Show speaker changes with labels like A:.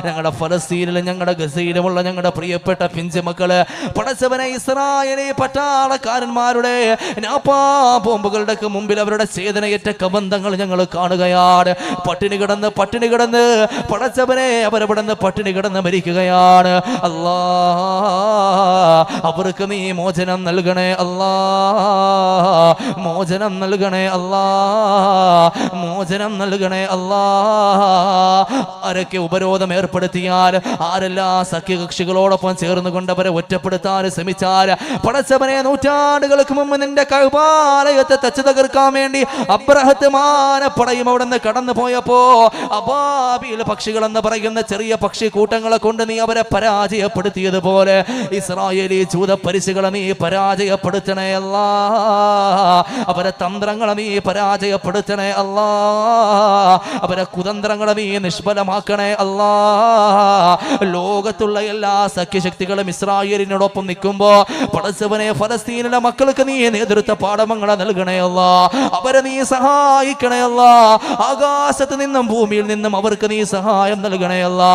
A: ഞങ്ങളുടെ ഫലസ്തീനിലും ഞങ്ങളുടെ ഗസയിലുമുള്ള ഞങ്ങളുടെ പ്രിയപ്പെട്ട പിഞ്ചുമക്കള് പടച്ചവനെ ഇസ്രായേലി പട്ടാളക്കാരന്മാരുടെ ബോംബുകളുടെ മുമ്പിൽ അവരുടെ ചേതനയേറ്റ കബന്ധങ്ങൾ ഞങ്ങൾ കാണുകയാണ്. പട്ടിണി കിടന്ന് പടച്ചവനെ അവരവിടുന്ന് പട്ടിണി കിടന്ന് മരിക്കുകയാണ്. അല്ലാ, അവർക്ക് നീ മോചനം നൽകണേ അല്ലാ, മോചനം നൽകണേ അല്ലാ, മോചനം നൽകണേ അല്ലാ. ആരൊക്കെ ഉപരോധം ഏർപ്പെടുത്തിയാൽ, ആരെല്ലാം സഖ്യകക്ഷികളോടൊപ്പം ചേർന്നുകൊണ്ട് അവരെ ഒറ്റപ്പെടുത്താൻ ശ്രമിച്ചാൽ, പടച്ചവനെ നൂറ്റാണ്ടുകൾക്ക് മുമ്പ് നിന്റെ കഅബാലയത്തെ തച്ചു തകർക്കാൻ വേണ്ടി അബ്രഹത്ത് മാനപ്പടയും അവിടെ നിന്ന് കടന്നു പോയപ്പോ അബാബീൽ പക്ഷികൾ എന്ന് പറയുന്ന ചെറിയ പക്ഷി കൂട്ടങ്ങളെ കൊണ്ട് നീ അവരെ പരാജയപ്പെടുത്തിയതുപോലെ ഇസ്രായേലി ജൂത പരിശുകളെ നീ പരാജയപ്പെടുത്തണേ അല്ലാ, അവരെ തന്ത്രങ്ങളെ നീ പരാജയപ്പെടുത്തണേ അല്ലാ, അവരെ കുതന്ത്രങ്ങളെ നീ നിഷ്ഫലമാക്കണേ അല്ലാ. ലോകത്തുള്ള എല്ലാ സഖ്യശക്തികളും ഇസ്രായേലിനോടൊപ്പം നിൽക്കുമ്പോ പടച്ചവനെ ഫലസ്തീനിലെ മക്കൾക്ക് നീ നേതൃത്വ പാഠങ്ങളെ നൽകണേ അല്ലാ, അവരെ നീ സഹായിക്കണേ അല്ലാ, ആകാശത്ത് നിന്നും ഭൂമിയിൽ നിന്നും അവർക്ക് നീ സഹായം നൽകണേ അല്ലാ.